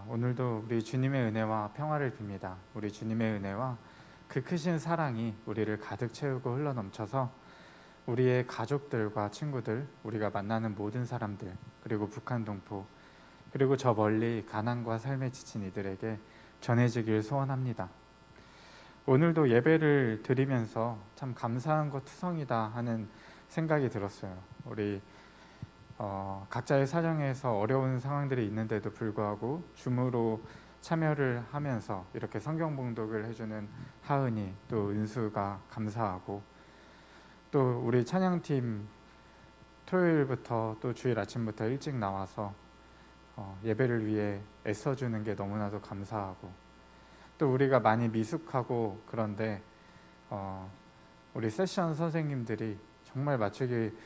오늘도 우리 주님의 은혜와 평화를 빕니다. 우리 주님의 은혜와 그 크신 사랑이 우리를 가득 채우고 흘러넘쳐서 우리의 가족들과 친구들, 우리가 만나는 모든 사람들, 그리고 북한 동포, 그리고 저 멀리 가난과 삶에 지친 이들에게 전해지길 소원합니다. 오늘도 예배를 드리면서 참 감사한 것 투성이다 하는 생각이 들었어요. 우리 각자의 사정에서 어려운 상황들이 있는데도 불구하고 줌으로 참여를 하면서 이렇게 성경 봉독을 해주는 하은이, 또 은수가 감사하고, 또 우리 찬양팀 토요일부터 또 주일 아침부터 일찍 나와서 예배를 위해 애써주는 게 너무나도 감사하고, 또 우리가 많이 미숙하고 그런데 우리 세션 선생님들이 정말 맞추기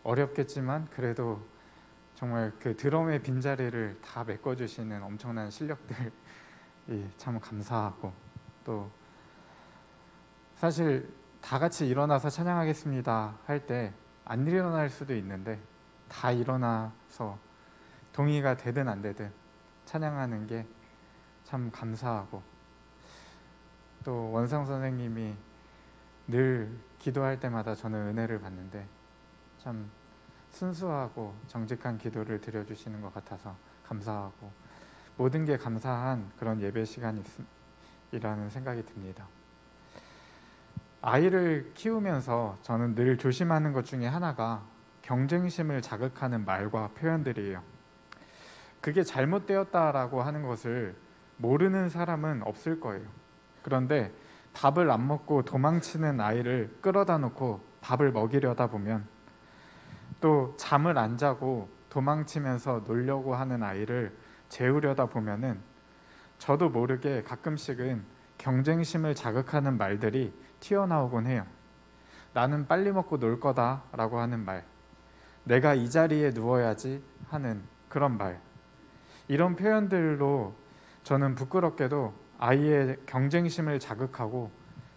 어렵겠지만 그래도 정말 그 드럼의 빈자리를 다 메꿔주시는 엄청난 실력들이 참 감사하고, 또 사실 다 같이 일어나서 찬양하겠습니다 할 때 안 일어날 수도 있는데 다 일어나서 동의가 되든 안 되든 찬양하는 게 참 감사하고, 또 원상 선생님이 늘 기도할 때마다 저는 은혜를 받는데 참 순수하고 정직한 기도를 드려주시는 것 같아서 감사하고, 모든 게 감사한 그런 예배 시간이라는 생각이 듭니다. 아이를 키우면서 저는 늘 조심하는 것 중에 하나가 경쟁심을 자극하는 말과 표현들이에요. 그게 잘못되었다라고 하는 것을 모르는 사람은 없을 거예요. 그런데 밥을 안 먹고 도망치는 아이를 끌어다 놓고 밥을 먹이려다 보면, 또 잠을 안 자고 도망치면서 놀려고 하는 아이를 재우려다 보면은 저도 모르게 가끔씩은 경쟁심을 자극하는 말들이 튀어나오곤 해요. 나는 빨리 먹고 놀 거다 라고 하는 말, 내가 이 자리에 누워야지 하는 그런 말, 이런 표현들로 저는 부끄럽게도 아이의 경쟁심을 자극하고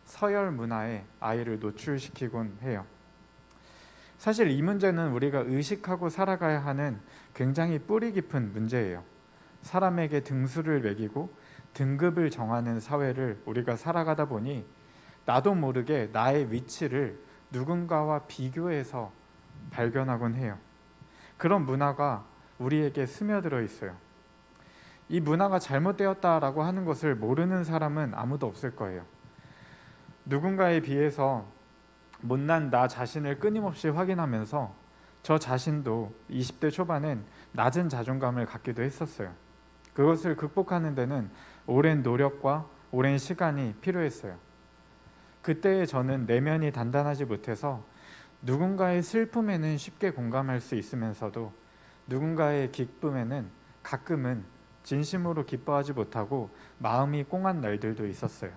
서열 문화에 아이를 노출시키곤 해요. 사실 이 문제는 우리가 의식하고 살아가야 하는 굉장히 뿌리 깊은 문제예요. 사람에게 등수를 매기고 등급을 정하는 사회를 우리가 살아가다 보니 나도 모르게 나의 위치를 누군가와 비교해서 발견하곤 해요. 그런 문화가 우리에게 스며들어 있어요. 이 문화가 잘못되었다라고 하는 것을 모르는 사람은 아무도 없을 거예요. 누군가에 비해서 못난 나 자신을 끊임없이 확인하면서 저 자신도 20대 초반엔 낮은 자존감을 갖기도 했었어요. 그것을 극복하는 데는 오랜 노력과 오랜 시간이 필요했어요. 그때의 저는 내면이 단단하지 못해서 누군가의 슬픔에는 쉽게 공감할 수 있으면서도 누군가의 기쁨에는 가끔은 진심으로 기뻐하지 못하고 마음이 꽁한 날들도 있었어요.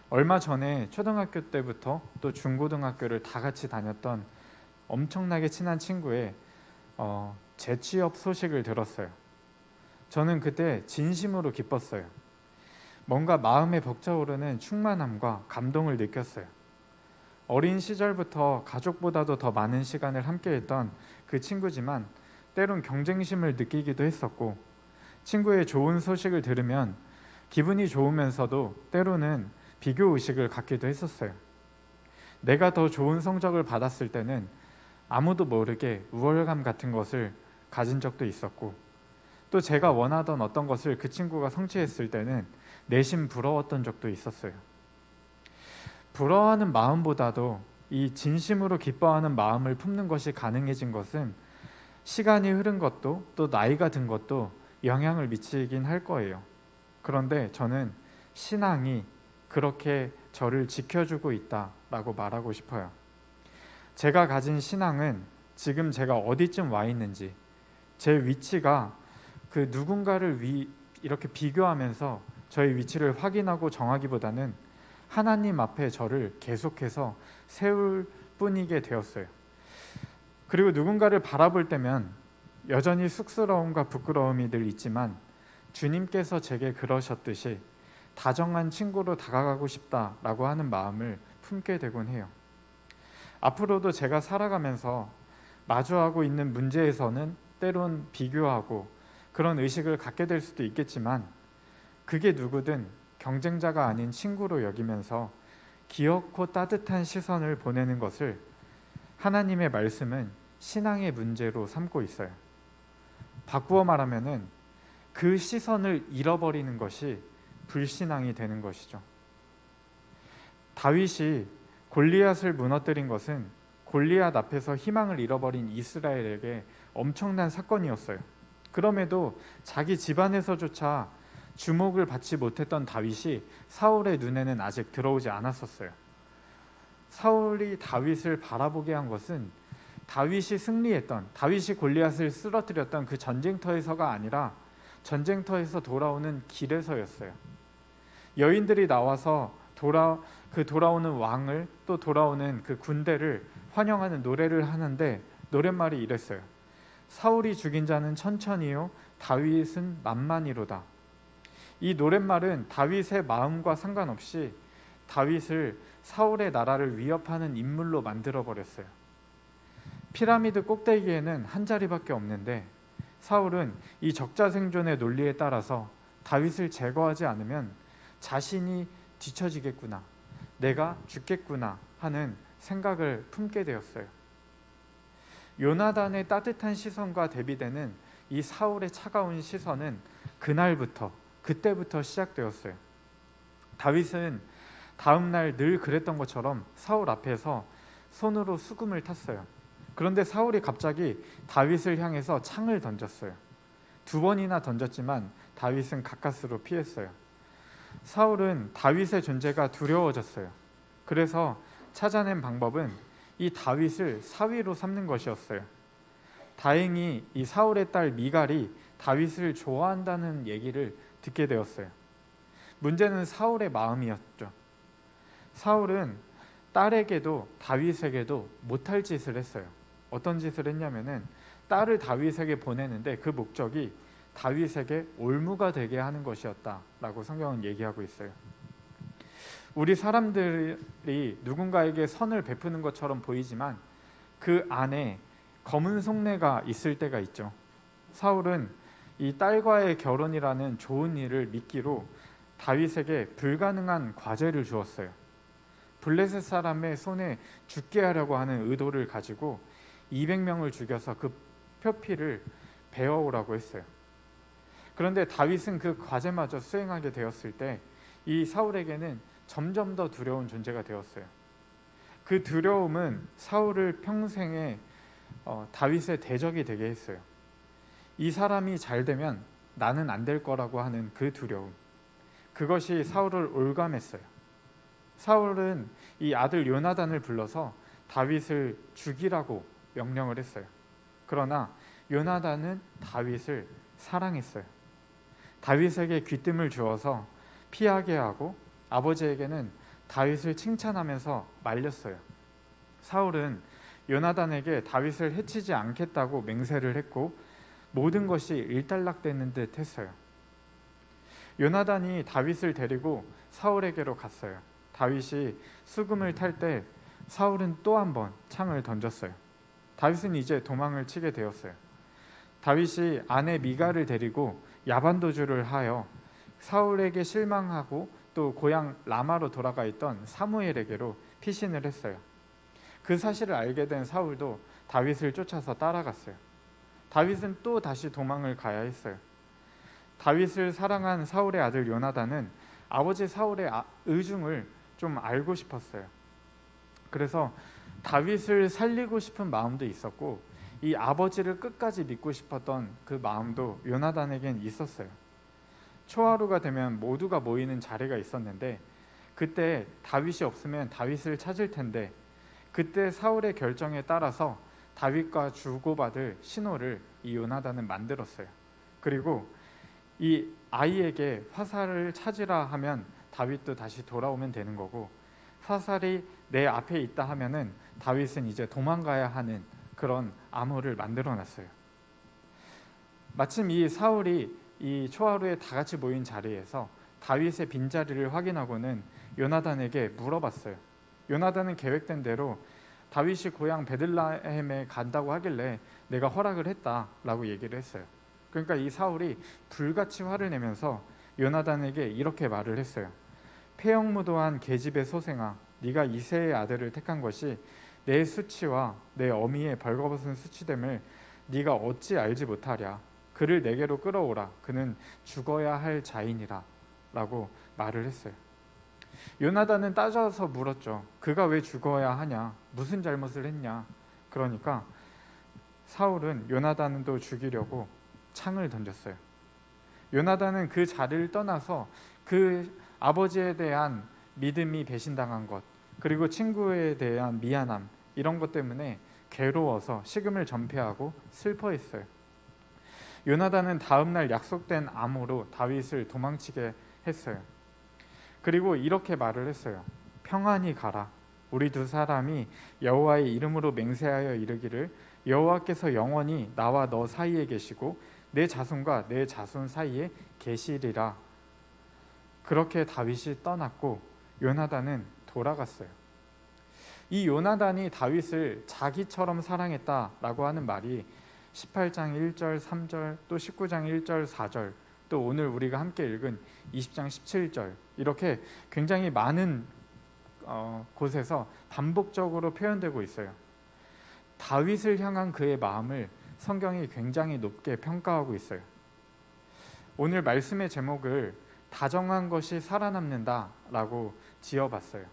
얼마 전에 초등학교 때부터 또 중고등학교를 다 같이 다녔던 엄청나게 친한 친구의 재취업 소식을 들었어요. 저는 그때 진심으로 기뻤어요. 뭔가 마음에 벅차오르는 충만함과 감동을 느꼈어요. 어린 시절부터 가족보다도 더 많은 시간을 함께했던 그 친구지만 때론 경쟁심을 느끼기도 했었고, 친구의 좋은 소식을 들으면 기분이 좋으면서도 때로는 비교의식을 갖기도 했었어요. 내가 더 좋은 성적을 받았을 때는 아무도 모르게 우월감 같은 것을 가진 적도 있었고, 또 제가 원하던 어떤 것을 그 친구가 성취했을 때는 내심 부러웠던 적도 있었어요. 부러워하는 마음보다도 이 진심으로 기뻐하는 마음을 품는 것이 가능해진 것은 시간이 흐른 것도 또 나이가 든 것도 영향을 미치긴 할 거예요. 그런데 저는 신앙이 그렇게 저를 지켜주고 있다라고 말하고 싶어요. 제가 가진 신앙은 지금 제가 어디쯤 와 있는지, 제 위치가 그 누군가를 이렇게 비교하면서 저의 위치를 확인하고 정하기보다는 하나님 앞에 저를 계속해서 세울 뿐이게 되었어요. 그리고 누군가를 바라볼 때면 여전히 쑥스러움과 부끄러움이 늘 있지만 주님께서 제게 그러셨듯이 다정한 친구로 다가가고 싶다라고 하는 마음을 품게 되곤 해요. 앞으로도 제가 살아가면서 마주하고 있는 문제에서는 때론 비교하고 그런 의식을 갖게 될 수도 있겠지만 그게 누구든 경쟁자가 아닌 친구로 여기면서 귀엽고 따뜻한 시선을 보내는 것을 하나님의 말씀은 신앙의 문제로 삼고 있어요. 바꾸어 말하면은 그 시선을 잃어버리는 것이 불신앙이 되는 것이죠. 다윗이 골리앗을 무너뜨린 것은 골리앗 앞에서 희망을 잃어버린 이스라엘에게 엄청난 사건이었어요. 그럼에도 자기 집안에서조차 주목을 받지 못했던 다윗이 사울의 눈에는 아직 들어오지 않았었어요. 사울이 다윗을 바라보게 한 것은 다윗이 승리했던, 다윗이 골리앗을 쓰러뜨렸던 그 전쟁터에서가 아니라 전쟁터에서 돌아오는 길에서였어요. 여인들이 나와서 돌아오는 왕을, 또 돌아오는 그 군대를 환영하는 노래를 하는데 노랫말이 이랬어요. 사울이 죽인 자는 천천히요, 다윗은 만만히로다. 이 노랫말은 다윗의 마음과 상관없이 다윗을 사울의 나라를 위협하는 인물로 만들어 버렸어요. 피라미드 꼭대기에는 한 자리밖에 없는데 사울은 이 적자생존의 논리에 따라서 다윗을 제거하지 않으면 자신이 뒤처지겠구나, 내가 죽겠구나 하는 생각을 품게 되었어요. 요나단의 따뜻한 시선과 대비되는 이 사울의 차가운 시선은 그때부터 시작되었어요. 다윗은 다음날 늘 그랬던 것처럼 사울 앞에서 손으로 수금을 탔어요. 그런데 사울이 갑자기 다윗을 향해서 창을 던졌어요. 2번이나 던졌지만 다윗은 가까스로 피했어요. 사울은 다윗의 존재가 두려워졌어요. 그래서 찾아낸 방법은 이 다윗을 사위로 삼는 것이었어요. 다행히 이 사울의 딸 미갈이 다윗을 좋아한다는 얘기를 듣게 되었어요. 문제는 사울의 마음이었죠. 사울은 딸에게도 다윗에게도 못할 짓을 했어요. 어떤 짓을 했냐면은 딸을 다윗에게 보내는데 그 목적이 다윗에게 올무가 되게 하는 것이었다라고 성경은 얘기하고 있어요. 우리 사람들이 누군가에게 선을 베푸는 것처럼 보이지만 그 안에 검은 속내가 있을 때가 있죠. 사울은 이 딸과의 결혼이라는 좋은 일을 미끼로 다윗에게 불가능한 과제를 주었어요. 블레셋 사람의 손에 죽게 하려고 하는 의도를 가지고 200명을 죽여서 그 표피를 베어오라고 했어요. 그런데 다윗은 그 과제마저 수행하게 되었을 때 이 사울에게는 점점 더 두려운 존재가 되었어요. 그 두려움은 사울을 평생에 다윗의 대적이 되게 했어요. 이 사람이 잘 되면 나는 안 될 거라고 하는 그 두려움, 그것이 사울을 올감했어요. 사울은 이 아들 요나단을 불러서 다윗을 죽이라고 명령을 했어요. 그러나 요나단은 다윗을 사랑했어요. 다윗에게 귀뜸을 주어서 피하게 하고 아버지에게는 다윗을 칭찬하면서 말렸어요. 사울은 요나단에게 다윗을 해치지 않겠다고 맹세를 했고 모든 것이 일단락되는 듯 했어요. 요나단이 다윗을 데리고 사울에게로 갔어요. 다윗이 수금을 탈 때 사울은 또 한 번 창을 던졌어요. 다윗은 이제 도망을 치게 되었어요. 다윗이 아내 미갈을 데리고 야반도주를 하여 사울에게 실망하고 또 고향 라마로 돌아가 있던 사무엘에게로 피신을 했어요. 그 사실을 알게 된 사울도 다윗을 쫓아서 따라갔어요. 다윗은 또 다시 도망을 가야 했어요. 다윗을 사랑한 사울의 아들 요나단은 아버지 사울의 의중을 좀 알고 싶었어요. 그래서 다윗을 살리고 싶은 마음도 있었고 이 아버지를 끝까지 믿고 싶었던 그 마음도 요나단에겐 있었어요. 초하루가 되면 모두가 모이는 자리가 있었는데 그때 다윗이 없으면 다윗을 찾을 텐데 그때 사울의 결정에 따라서 다윗과 주고받을 신호를 이 요나단은 만들었어요. 그리고 이 아이에게 화살을 찾으라 하면 다윗도 다시 돌아오면 되는 거고 화살이 내 앞에 있다 하면은 다윗은 이제 도망가야 하는 그런 암호를 만들어놨어요. 마침 이 사울이 이 초하루에 다 같이 모인 자리에서 다윗의 빈자리를 확인하고는 요나단에게 물어봤어요. 요나단은 계획된 대로 다윗이 고향 베들레헴에 간다고 하길래 내가 허락을 했다라고 얘기를 했어요. 그러니까 이 사울이 불같이 화를 내면서 요나단에게 이렇게 말을 했어요. 폐역무도한 계집의 소생아, 네가 이새의 아들을 택한 것이 내 수치와 내 어미의 벌거벗은 수치됨을 네가 어찌 알지 못하랴. 그를 내게로 끌어오라. 그는 죽어야 할 자인이라 라고 말을 했어요. 요나단은 따져서 물었죠. 그가 왜 죽어야 하냐? 무슨 잘못을 했냐? 그러니까 사울은 요나단도 죽이려고 창을 던졌어요. 요나단은 그 자리를 떠나서 그 아버지에 대한 믿음이 배신당한 것, 그리고 친구에 대한 미안함, 이런 것 때문에 괴로워서 식음을 전폐하고 슬퍼했어요. 요나단은 다음날 약속된 암호로 다윗을 도망치게 했어요. 그리고 이렇게 말을 했어요. 평안히 가라. 우리 두 사람이 여호와의 이름으로 맹세하여 이르기를 여호와께서 영원히 나와 너 사이에 계시고 내 자손과 내 자손 사이에 계시리라. 그렇게 다윗이 떠났고 요나단은 돌아갔어요. 이 요나단이 다윗을 자기처럼 사랑했다라고 하는 말이 18장 1절 3절 또 19장 1절 4절 또 오늘 우리가 함께 읽은 20장 17절 이렇게 굉장히 많은 곳에서 반복적으로 표현되고 있어요. 다윗을 향한 그의 마음을 성경이 굉장히 높게 평가하고 있어요. 오늘 말씀의 제목을 다정한 것이 살아남는다라고 지어봤어요.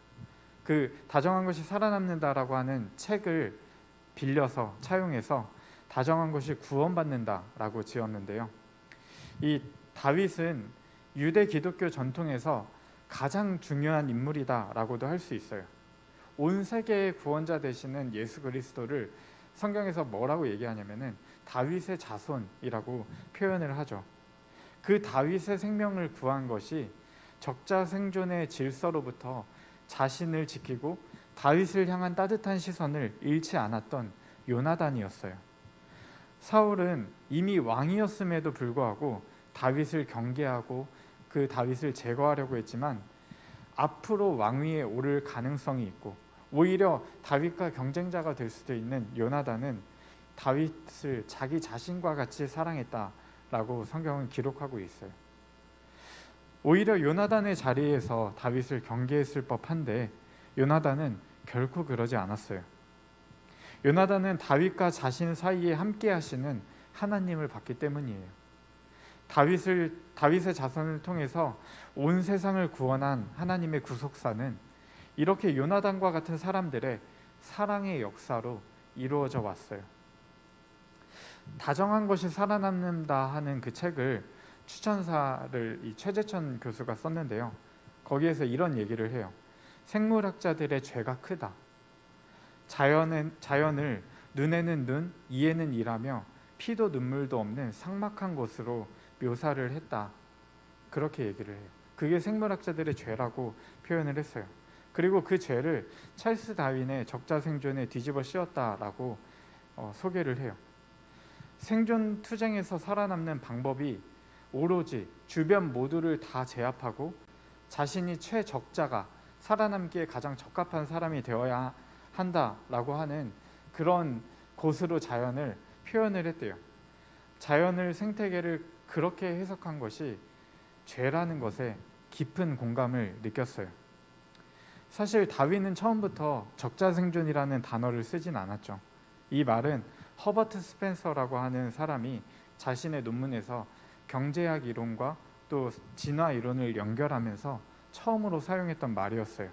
그 다정한 것이 살아남는다라고 하는 책을 빌려서 차용해서 다정한 것이 구원받는다라고 지었는데요. 이 다윗은 유대 기독교 전통에서 가장 중요한 인물이다라고도 할 수 있어요. 온 세계의 구원자 되시는 예수 그리스도를 성경에서 뭐라고 얘기하냐면은 다윗의 자손이라고 표현을 하죠. 그 다윗의 생명을 구한 것이 적자생존의 질서로부터 자신을 지키고 다윗을 향한 따뜻한 시선을 잃지 않았던 요나단이었어요. 사울은 이미 왕이었음에도 불구하고 다윗을 경계하고 그 다윗을 제거하려고 했지만 앞으로 왕위에 오를 가능성이 있고 오히려 다윗과 경쟁자가 될 수도 있는 요나단은 다윗을 자기 자신과 같이 사랑했다라고 성경은 기록하고 있어요. 오히려 요나단의 자리에서 다윗을 경계했을 법한데 요나단은 결코 그러지 않았어요. 요나단은 다윗과 자신 사이에 함께 하시는 하나님을 봤기 때문이에요. 다윗의 자손을 통해서 온 세상을 구원한 하나님의 구속사는 이렇게 요나단과 같은 사람들의 사랑의 역사로 이루어져 왔어요. 다정한 것이 살아남는다 하는 그 책을 추천사를 이 최재천 교수가 썼는데요. 거기에서 이런 얘기를 해요. 생물학자들의 죄가 크다. 자연을 눈에는 눈, 이에는 이라며 피도 눈물도 없는 삭막한 곳으로 묘사를 했다. 그렇게 얘기를 해요. 그게 생물학자들의 죄라고 표현을 했어요. 그리고 그 죄를 찰스 다윈의 적자생존에 뒤집어 씌웠다라고 소개를 해요. 생존 투쟁에서 살아남는 방법이 오로지 주변 모두를 다 제압하고 자신이 최적자가 살아남기에 가장 적합한 사람이 되어야 한다라고 하는 그런 곳으로 자연을 표현을 했대요. 자연을 생태계를 그렇게 해석한 것이 죄라는 것에 깊은 공감을 느꼈어요. 사실 다윈은 처음부터 적자생존이라는 단어를 쓰진 않았죠. 이 말은 허버트 스펜서라고 하는 사람이 자신의 논문에서 경제학 이론과 또 진화 이론을 연결하면서 처음으로 사용했던 말이었어요.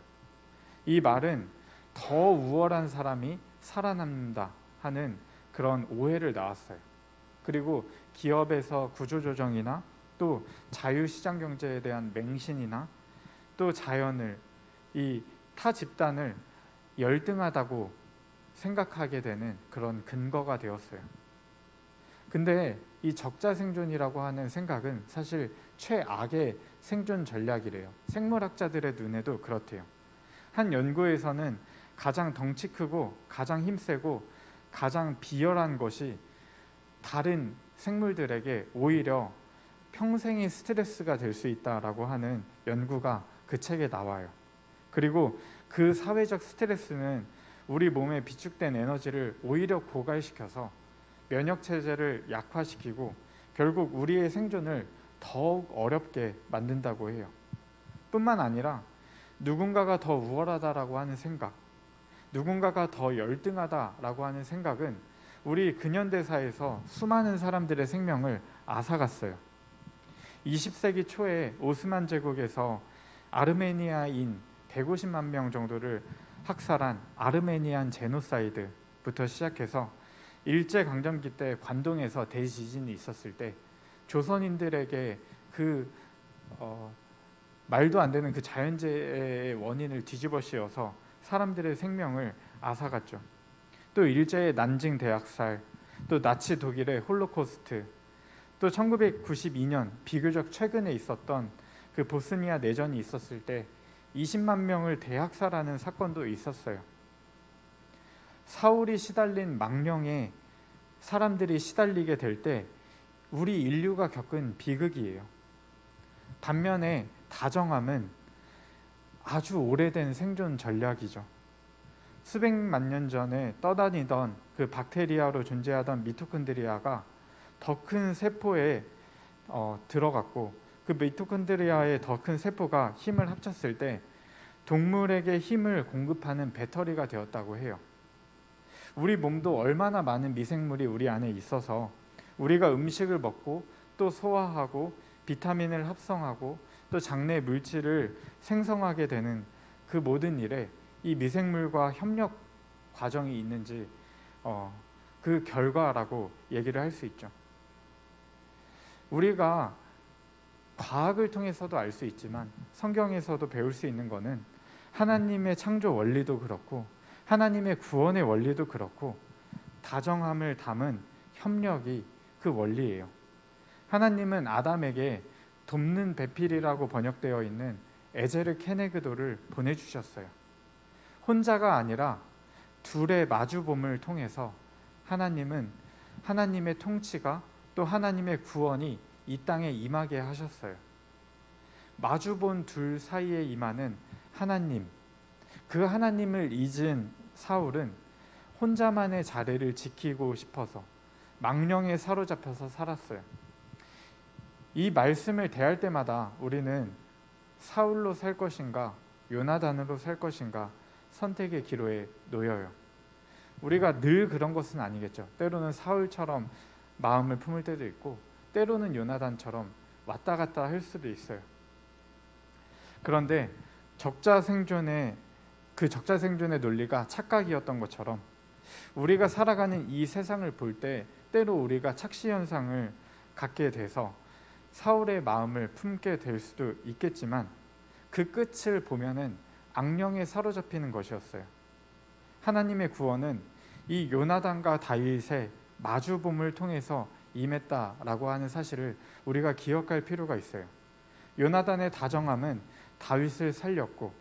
이 말은 더 우월한 사람이 살아남는다 하는 그런 오해를 낳았어요. 그리고 기업에서 구조조정이나 또 자유시장 경제에 대한 맹신이나 또 자연을 이 타 집단을 열등하다고 생각하게 되는 그런 근거가 되었어요. 근데 이 적자생존이라고 하는 생각은 사실 최악의 생존 전략이래요. 생물학자들의 눈에도 그렇대요. 한 연구에서는 가장 덩치 크고 가장 힘세고 가장 비열한 것이 다른 생물들에게 오히려 평생의 스트레스가 될 수 있다라고 하는 연구가 그 책에 나와요. 그리고 그 사회적 스트레스는 우리 몸에 비축된 에너지를 오히려 고갈시켜서 면역 체제를 약화시키고 결국 우리의 생존을 더욱 어렵게 만든다고 해요. 뿐만 아니라 누군가가 더 우월하다라고 하는 생각, 누군가가 더 열등하다라고 하는 생각은 우리 근현대사에서 수많은 사람들의 생명을 앗아갔어요. 20세기 초에 오스만 제국에서 아르메니아인 150만 명 정도를 학살한 아르메니안 제노사이드부터 시작해서 일제강점기 때 관동에서 대지진이 있었을 때 조선인들에게 말도 안 되는 그 자연재해의 원인을 뒤집어 씌워서 사람들의 생명을 앗아갔죠. 또 일제의 난징 대학살, 또 나치 독일의 홀로코스트, 또 1992년 비교적 최근에 있었던 그 보스니아 내전이 있었을 때 20만 명을 대학살하는 사건도 있었어요. 사울이 시달린 망령에 사람들이 시달리게 될 때 우리 인류가 겪은 비극이에요. 반면에 다정함은 아주 오래된 생존 전략이죠. 수백만 년 전에 떠다니던 그 박테리아로 존재하던 미토콘드리아가 더 큰 세포에 들어갔고 그 미토콘드리아의 더 큰 세포가 힘을 합쳤을 때 동물에게 힘을 공급하는 배터리가 되었다고 해요. 우리 몸도 얼마나 많은 미생물이 우리 안에 있어서 우리가 음식을 먹고 또 소화하고 비타민을 합성하고 또 장내 물질을 생성하게 되는 그 모든 일에 이 미생물과 협력 과정이 있는지 그 결과라고 얘기를 할 수 있죠. 우리가 과학을 통해서도 알 수 있지만 성경에서도 배울 수 있는 것은 하나님의 창조 원리도 그렇고 하나님의 구원의 원리도 그렇고 다정함을 담은 협력이 그 원리예요. 하나님은 아담에게 돕는 배필이라고 번역되어 있는 에제르 케네그도를 보내주셨어요. 혼자가 아니라 둘의 마주봄을 통해서 하나님은 하나님의 통치가 또 하나님의 구원이 이 땅에 임하게 하셨어요. 마주본 둘 사이에 임하는 하나님, 그 하나님을 잊은 사울은 혼자만의 자리를 지키고 싶어서 망령에 사로잡혀서 살았어요. 이 말씀을 대할 때마다 우리는 사울로 살 것인가 요나단으로 살 것인가 선택의 기로에 놓여요. 우리가 늘 그런 것은 아니겠죠. 때로는 사울처럼 마음을 품을 때도 있고 때로는 요나단처럼 왔다 갔다 할 수도 있어요. 그런데 적자생존의 논리가 착각이었던 것처럼 우리가 살아가는 이 세상을 볼 때 때로 우리가 착시현상을 갖게 돼서 사울의 마음을 품게 될 수도 있겠지만 그 끝을 보면은 악령에 사로잡히는 것이었어요. 하나님의 구원은 이 요나단과 다윗의 마주봄을 통해서 임했다라고 하는 사실을 우리가 기억할 필요가 있어요. 요나단의 다정함은 다윗을 살렸고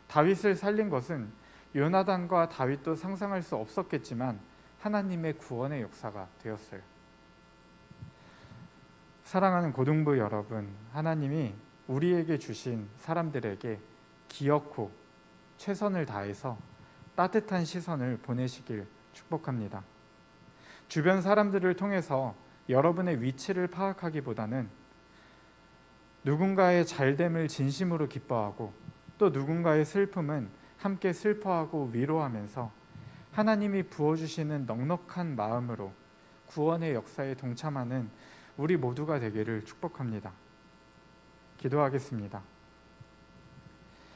다윗을 살린 것은 요나단과 다윗도 상상할 수 없었겠지만 하나님의 구원의 역사가 되었어요. 사랑하는 고등부 여러분, 하나님이 우리에게 주신 사람들에게 기어코 최선을 다해서 따뜻한 시선을 보내시길 축복합니다. 주변 사람들을 통해서 여러분의 위치를 파악하기보다는 누군가의 잘됨을 진심으로 기뻐하고 또 누군가의 슬픔은 함께 슬퍼하고 위로하면서 하나님이 부어주시는 넉넉한 마음으로 구원의 역사에 동참하는 우리 모두가 되기를 축복합니다. 기도하겠습니다.